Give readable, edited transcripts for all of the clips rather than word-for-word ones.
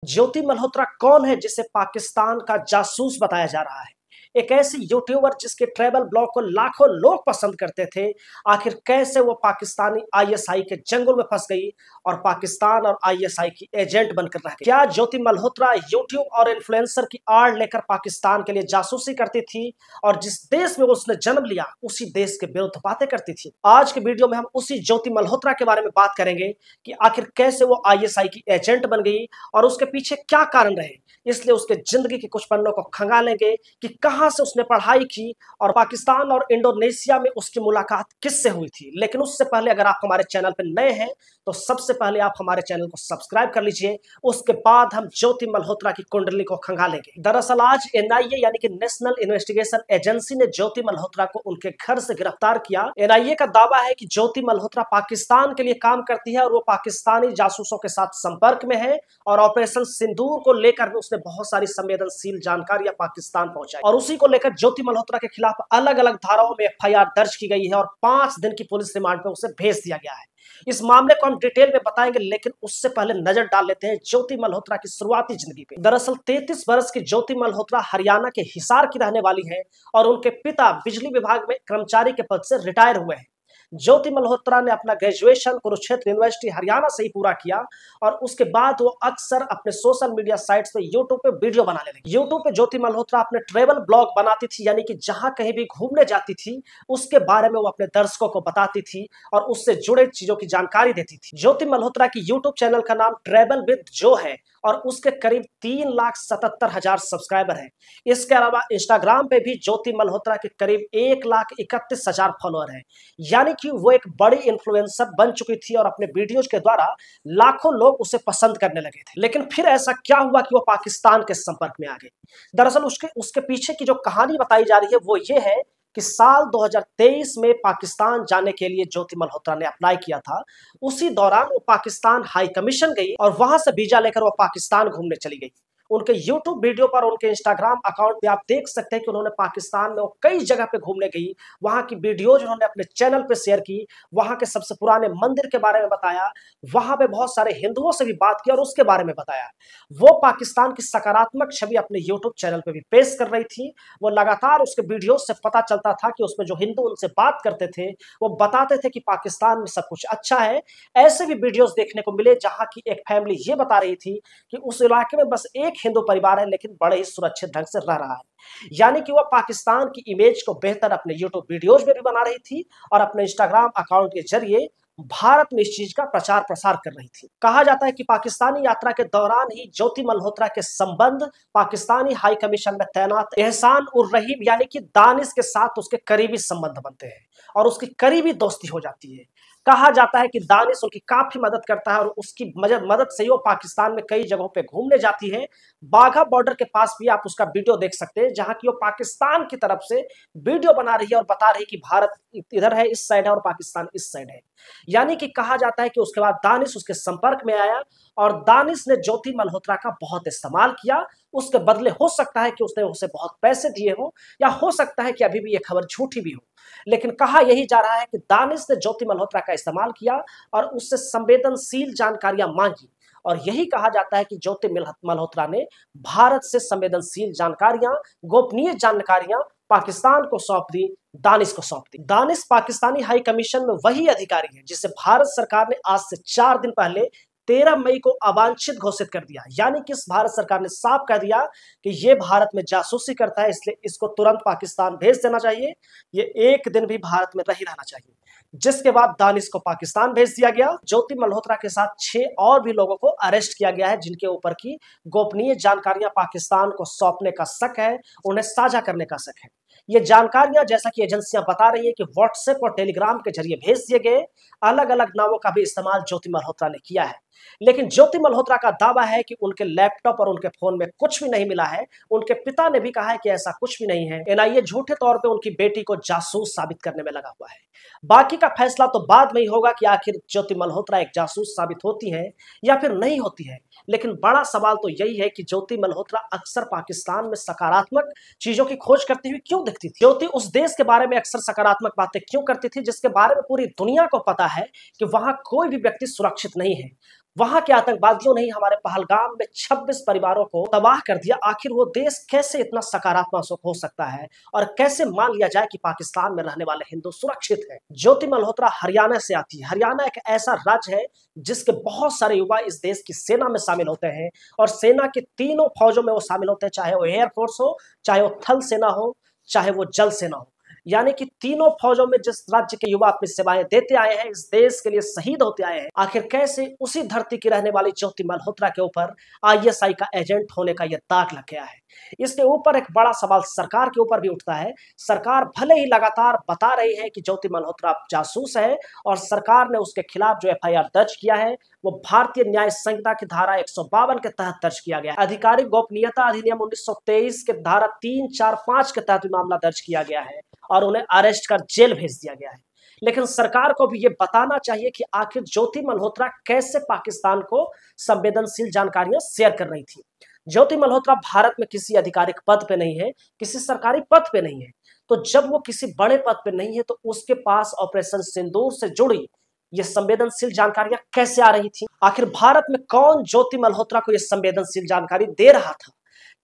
ज्योति मल्होत्रा कौन है जिसे पाकिस्तान का जासूस बताया जा रहा है? एक ऐसी यूट्यूबर जिसके ट्रैवल ब्लॉग को लाखों लोग पसंद करते थे, आखिर कैसे वो पाकिस्तानी आईएसआई के जंगल में फंस गई और पाकिस्तान और आईएसआई की एजेंट बनकर रह गई? क्या ज्योति मल्होत्रा यूट्यूब और इन्फ्लुएंसर की आड़ लेकर पाकिस्तान के लिए जासूसी करती थी और जिस देश में उसने जन्म लिया उसी देश के विरुद्ध बातें करती थी? आज के वीडियो में हम उसी ज्योति मल्होत्रा के बारे में बात करेंगे कि आखिर कैसे वो आईएसआई की एजेंट बन गई और उसके पीछे क्या कारण रहे। इसलिए उसके जिंदगी के कुछ पन्नों को खंगालेंगे कि कहां से उसने पढ़ाई की और पाकिस्तान और इंडोनेशिया में उसकी मुलाकात किससे हुई थी। लेकिन उससे पहले अगर आप हमारे चैनल पर नए हैं तो सबसे पहले आप हमारे चैनल को सब्सक्राइब कर लीजिए, उसके बाद हम ज्योति मल्होत्रा की कुंडली को खंगालेंगे। दरअसल आज एनआईए यानी कि नेशनल इन्वेस्टिगेशन एजेंसी ने ज्योति मल्होत्रा को उनके घर से गिरफ्तार किया। एनआईए का दावा है कि ज्योति मल्होत्रा पाकिस्तान के लिए काम करती है और वो पाकिस्तानी जासूसों के साथ संपर्क में है और ऑपरेशन सिंदूर को लेकर उसने बहुत सारी संवेदनशील जानकारियां पाकिस्तान पहुंचाई और उसी को लेकर ज्योति मल्होत्रा के खिलाफ अलग अलग धाराओं में एफआईआर दर्ज की गई है और 5 दिन की पुलिस रिमांड पे उसे भेज दिया गया है। इस मामले को हम डिटेल में बताएंगे, लेकिन उससे पहले नजर डाल लेते हैं ज्योति मल्होत्रा की शुरुआती जिंदगी पे। दरअसल 33 वर्ष की ज्योति मल्होत्रा हरियाणा के हिसार की रहने वाली है और उनके पिता बिजली विभाग में कर्मचारी के पद से रिटायर हुए हैं। ज्योति मल्होत्रा ने अपना ग्रेजुएशन कुरुक्षेत्र यूनिवर्सिटी हरियाणा से ही पूरा किया और उसके बाद वो अक्सर अपने सोशल मीडिया साइट्स पे यूट्यूब पे वीडियो बनाने लगी। यूट्यूब पे ज्योति मल्होत्रा अपने ट्रेवल ब्लॉग बनाती थी, यानी कि जहां कहीं भी घूमने जाती थी उसके बारे में वो अपने दर्शकों को बताती थी और उससे जुड़े चीजों की जानकारी देती थी। ज्योति मल्होत्रा की यूट्यूब चैनल का नाम ट्रेवल विद जो है और उसके करीब 3,77,000 सब्सक्राइबर हैं। इसके अलावा इंस्टाग्राम पे भी ज्योति मल्होत्रा के करीब 1,31,000 फॉलोअर हैं, यानी कि वो एक बड़ी इन्फ्लुएंसर बन चुकी थी और अपने वीडियोज के द्वारा लाखों लोग उसे पसंद करने लगे थे। लेकिन फिर ऐसा क्या हुआ कि वो पाकिस्तान के संपर्क में आ गई? दरअसल उसके पीछे की जो कहानी बताई जा रही है वो ये है कि साल 2023 में पाकिस्तान जाने के लिए ज्योति मल्होत्रा ने अप्लाई किया था। उसी दौरान वो पाकिस्तान हाई कमीशन गई और वहां से वीजा लेकर वो पाकिस्तान घूमने चली गई। उनके YouTube वीडियो पर, उनके इंस्टाग्राम अकाउंट पे आप देख सकते हैं कि उन्होंने पाकिस्तान में वो कई जगह पे घूमने गई। वहां की वीडियोज उन्होंने अपने चैनल पे शेयर की, वहां के सबसे पुराने मंदिर के बारे में बताया, वहां पे बहुत सारे हिंदुओं से भी बात की और उसके बारे में बताया। वो पाकिस्तान की सकारात्मक छवि अपने यूट्यूब चैनल पे भी पेश कर रही थी। वो लगातार उसके वीडियो से पता चलता था कि उसमें जो हिंदू उनसे बात करते थे वो बताते थे कि पाकिस्तान में सब कुछ अच्छा है। ऐसे भी वीडियोज देखने को मिले जहां की एक फैमिली ये बता रही थी कि उस इलाके में बस एक हिंदू परिवार है लेकिन बड़े ही सुरक्षित ढंग से रह रहा है। यानी कि वह पाकिस्तान की इमेज को बेहतर अपने यूट्यूब वीडियोज में भी बना रही थी और अपने इंस्टाग्राम अकाउंट के जरिए भारत में इस चीज का प्रचार प्रसार कर रही थी। कहा जाता है कि पाकिस्तानी यात्रा के दौरान ही ज्योति मल्होत्रा के संबंध पाकिस्तानी हाई कमीशन में तैनात एहसान उर रहीम यानी कि दानिश के साथ उसके करीबी संबंध बनते हैं और उसकी करीबी दोस्ती हो जाती है। कहा जाता है कि दानिश उनकी काफी मदद करता है और उसकी मदद से ही वो पाकिस्तान में कई जगहों पे घूमने जाती है। बाघा बॉर्डर के पास भी आप उसका वीडियो देख सकते हैं जहां की वो पाकिस्तान की तरफ से वीडियो बना रही है और बता रही है कि भारत इधर है, इस साइड है और पाकिस्तान इस साइड है। यानी कि कहा जाता है कि उसके बाद दानिश उसके संपर्क में आया और दानिश ने ज्योति मल्होत्रा का बहुत इस्तेमाल किया। उसके बदले हो सकता है कि उसने उसे बहुत पैसे दिए हो या हो सकता है कि अभी भी ये खबर झूठी भी हो, लेकिन कहा यही जा रहा है कि दानिश ने ज्योति मल्होत्रा का इस्तेमाल किया और उससे संवेदनशील जानकारियां मांगी और यही कहा जाता है कि ज्योति मल्होत्रा ने भारत से संवेदनशील जानकारियां, गोपनीय जानकारियां पाकिस्तान को सौंप दी, दानिश को सौंप दी। दानिश पाकिस्तानी हाई कमीशन में वही अधिकारी है जिसे भारत सरकार ने आज से 4 दिन पहले 13 मई को अवांछित घोषित कर दिया। यानी कि भारत सरकार ने साफ कह दिया कि ये भारत में जासूसी करता है, इसलिए इसको तुरंत पाकिस्तान भेज देना चाहिए, ये एक दिन भी भारत में नहीं रहना चाहिए। जिसके बाद दानिश को पाकिस्तान भेज दिया गया। ज्योति मल्होत्रा के साथ 6 और भी लोगों को अरेस्ट किया गया है जिनके ऊपर की गोपनीय जानकारियां पाकिस्तान को सौंपने का शक है, उन्हें साझा करने का शक है। ये जानकारियां जैसा कि एजेंसियां बता रही है कि व्हाट्सएप और टेलीग्राम के जरिए भेज दिए गए। अलग अलग नामों का भी इस्तेमाल ज्योति मल्होत्रा ने किया है, लेकिन ज्योति मल्होत्रा का दावा है कि उनके लैपटॉप और उनके फोन में कुछ भी नहीं मिला है। उनके पिता ने भी कहा है कि ऐसा कुछ भी नहीं है। एनआईए झूठे तौर पे उनकी बेटी को जासूस साबित करने में लगा हुआ है। बाकी का फैसला तो बाद में ही होगा कि आखिर ज्योति मल्होत्रा एक जासूस साबित होती है या फिर नहीं होती है, लेकिन बड़ा सवाल तो यही है कि ज्योति मल्होत्रा अक्सर पाकिस्तान में सकारात्मक चीजों की खोज करती हुई क्यों दिखती थी? ज्योति उस देश के बारे में अक्सर सकारात्मक बातें क्यों करती थी जिसके बारे में पूरी दुनिया को पता है कि वहां कोई भी व्यक्ति सुरक्षित नहीं है, वहां के आतंकवादियों ने ही हमारे पहलगाम में 26 परिवारों को तबाह कर दिया। आखिर वो देश कैसे इतना सकारात्मक हो सकता है और कैसे मान लिया जाए कि पाकिस्तान में रहने वाले हिंदू सुरक्षित हैं? ज्योति मल्होत्रा हरियाणा से आती है। हरियाणा एक ऐसा राज्य है जिसके बहुत सारे युवा इस देश की सेना में शामिल होते हैं और सेना की तीनों फौजों में वो शामिल होते हैं, चाहे वो एयरफोर्स हो, चाहे वो थल सेना हो, चाहे वो जल सेना हो। यानी कि तीनों फौजों में जिस राज्य के युवा अपनी सेवाएं देते आए हैं, इस देश के लिए शहीद होते आए हैं, आखिर कैसे उसी धरती की रहने वाली ज्योति मल्होत्रा के ऊपर आईएसआई का एजेंट होने का यह दाग लग गया है? इसके ऊपर एक बड़ा सवाल सरकार के ऊपर भी उठता है। सरकार भले ही लगातार बता रही है कि ज्योति मल्होत्रा जासूस है और सरकार ने उसके खिलाफ जो एफआईआर दर्ज किया है वो भारतीय न्याय संहिता की धारा 152 के तहत दर्ज किया गया है। आधिकारिक गोपनीयता अधिनियम 1923 के धारा 3, 4, 5 के तहत भी मामला दर्ज किया गया है और उन्हें अरेस्ट कर जेल भेज दिया गया है। लेकिन सरकार को भी ये बताना चाहिए कि आखिर ज्योति मल्होत्रा कैसे पाकिस्तान को संवेदनशील जानकारियां शेयर कर रही थी। ज्योति मल्होत्रा भारत में किसी आधिकारिक पद पे नहीं है, किसी सरकारी पद पे नहीं है, तो जब वो किसी बड़े पद पे नहीं है तो उसके पास ऑपरेशन सिंदूर से जुड़ी ये संवेदनशील जानकारियां कैसे आ रही थी? आखिर भारत में कौन ज्योति मल्होत्रा को ये संवेदनशील जानकारी दे रहा था?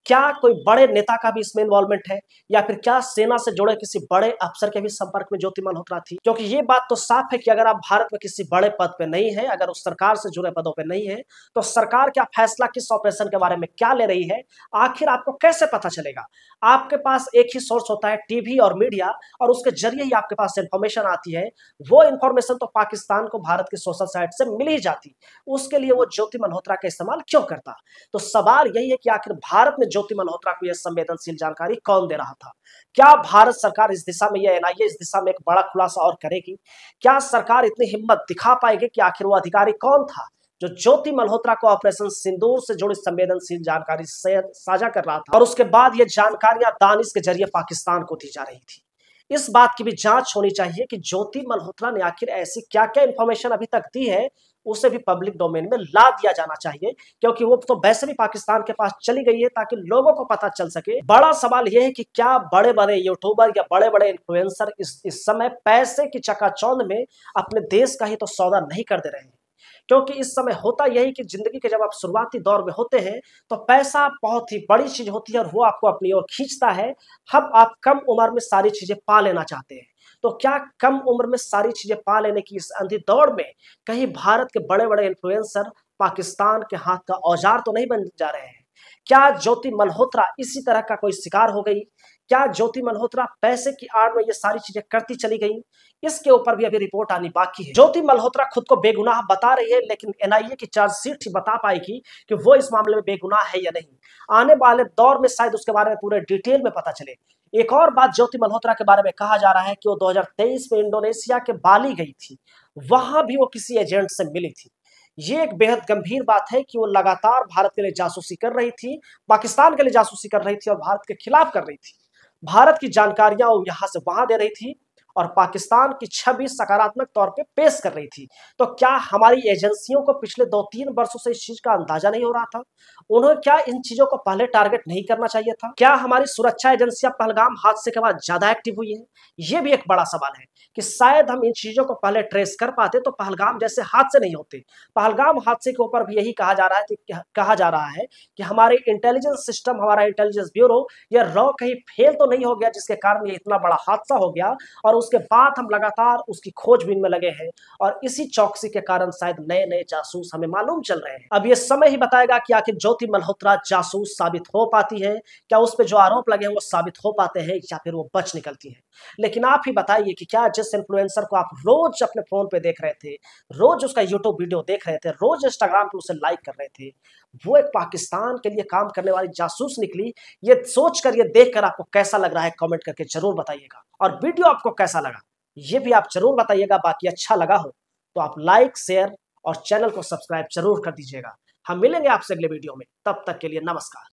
क्या कोई बड़े नेता का भी इसमें इन्वॉल्वमेंट है या फिर क्या सेना से जुड़े किसी बड़े अफसर के भी संपर्क में ज्योति मल्होत्रा थी? क्योंकि ये बात तो साफ है कि अगर आप भारत में किसी बड़े पद पे नहीं है, अगर उस सरकार से जुड़े पदों पे नहीं है, तो सरकार क्या फैसला किस ऑपरेशन के बारे में क्या ले रही है, आखिर आपको कैसे पता चलेगा? आपके पास एक ही सोर्स होता है, टीवी और मीडिया, और उसके जरिए ही आपके पास इंफॉर्मेशन आती है। वो इंफॉर्मेशन तो पाकिस्तान को भारत की सोशल साइट से मिल ही जाती, उसके लिए वो ज्योति मल्होत्रा का इस्तेमाल क्यों करता? तो सवाल यही है कि आखिर भारत में ज्योति मल्होत्रा को यह संवेदनशील जानकारी कौन दे रहा था? क्या भारत सरकार इस दिशा में, या एनआईए इस दिशा में एक बड़ा खुलासा और करेगी? क्या सरकार इतनी हिम्मत दिखा पाएगी कि आखिर वो अधिकारी कौन था जो ज्योति मल्होत्रा को ऑपरेशन सिंदूर से जुड़ी संवेदनशील जानकारी साझा कर रहा था और उसके बाद ये जानकारियां दानिश के जरिए पाकिस्तान को दी जा रही थी? इस बात की भी जांच होनी चाहिए कि ज्योति मल्होत्रा ने आखिर ऐसी क्या क्या इंफॉर्मेशन अभी तक दी है, उसे भी पब्लिक डोमेन में ला दिया जाना चाहिए, क्योंकि वो तो वैसे भी पाकिस्तान के पास चली गई है ताकि लोगों को पता चल सके। बड़ा सवाल यह है कि क्या बड़े बड़े यूट्यूबर या बड़े बड़े इन्फ्लुएंसर इस समय पैसे की चकाचौंध में अपने देश का ही तो सौदा नहीं कर दे रहे हैं? क्योंकि इस समय होता यही कि जिंदगी के जब आप शुरुआती दौर में होते हैं तो पैसा बहुत ही बड़ी चीज होती है और वो आपको अपनी ओर खींचता है। अब आप कम उम्र में सारी चीजें पा लेना चाहते हैं, तो क्या कम उम्र में सारी चीजें पा लेने की इस अंधी दौड़ में कहीं भारत के बड़े बड़े इन्फ्लुएंसर पाकिस्तान के हाथ का औजार तो नहीं बन जा रहे हैं? क्या ज्योति मल्होत्रा इसी तरह का कोई शिकार हो गई? क्या ज्योति मल्होत्रा पैसे की आड़ में ये सारी चीजें करती चली गई? इसके ऊपर भी अभी रिपोर्ट आनी बाकी है। ज्योति मल्होत्रा खुद को बेगुनाह बता रही है, लेकिन एनआईए की चार्जशीट ही बता पाएगी कि वो इस मामले में बेगुनाह है या नहीं। आने वाले दौर में शायद उसके बारे में पूरे डिटेल में पता चले। एक और बात ज्योति मल्होत्रा के बारे में कहा जा रहा है कि वो 2023 में इंडोनेशिया के बाली गई थी, वहां भी वो किसी एजेंट से मिली थी। ये एक बेहद गंभीर बात है कि वो लगातार भारत के लिए जासूसी कर रही थी, पाकिस्तान के लिए जासूसी कर रही थी और भारत के खिलाफ कर रही थी। भारत की जानकारियां वो यहां से वहां दे रही थी और पाकिस्तान की छवि सकारात्मक तौर पे पेश कर रही थी। तो क्या हमारी एजेंसियों को पिछले 2-3 वर्षों से इस चीज का अंदाजा नहीं हो रहा था? उन्हें क्या इन चीजों को पहले टारगेट नहीं करना चाहिए था? क्या हमारी सुरक्षा एजेंसियां पहलगाम हादसे के बाद ज्यादा एक्टिव हुई है? ये भी एक बड़ा सवाल है कि शायद हम इन चीजों को पहले ट्रेस कर पाते तो पहलगाम जैसे हादसे नहीं होते। पहलगाम हादसे के ऊपर भी यही कहा जा रहा है कि हमारे इंटेलिजेंस सिस्टम, हमारा इंटेलिजेंस ब्यूरो या रॉ कहीं फेल तो नहीं हो गया जिसके कारण ये इतना बड़ा हादसा हो गया, और उसके बाद हम लगातार उसकी खोजबीन में लगे हैं और इसी चौकसी के कारण शायद नए नए जासूस हमें मालूम चल रहे हैं। अब ये समय ही बताएगा कि आखिर ज्योति मल्होत्रा जासूस साबित हो पाती है, क्या उस पर जो आरोप लगे हैं वो साबित हो पाते हैं या फिर वो बच निकलती है? लेकिन आप ही बताइए कि क्या जिस इन्फ्लुएंसर को आप रोज अपने फोन पे देख रहे थे, रोज उसका यूट्यूब वीडियो देख रहे थे, रोज इंस्टाग्राम पे उसे लाइक कर रहे थे, वो एक पाकिस्तान के लिए काम करने वाली जासूस निकली? ये सोचकर, ये देखकर आपको कैसा लग रहा है कमेंट करके जरूर बताइएगा। और वीडियो आपको कैसा लगा ये भी आप जरूर बताइएगा। बाकी अच्छा लगा हो तो आप लाइक, शेयर और चैनल को सब्सक्राइब जरूर कर दीजिएगा। हम मिलेंगे आपसे अगले वीडियो में, तब तक के लिए नमस्कार।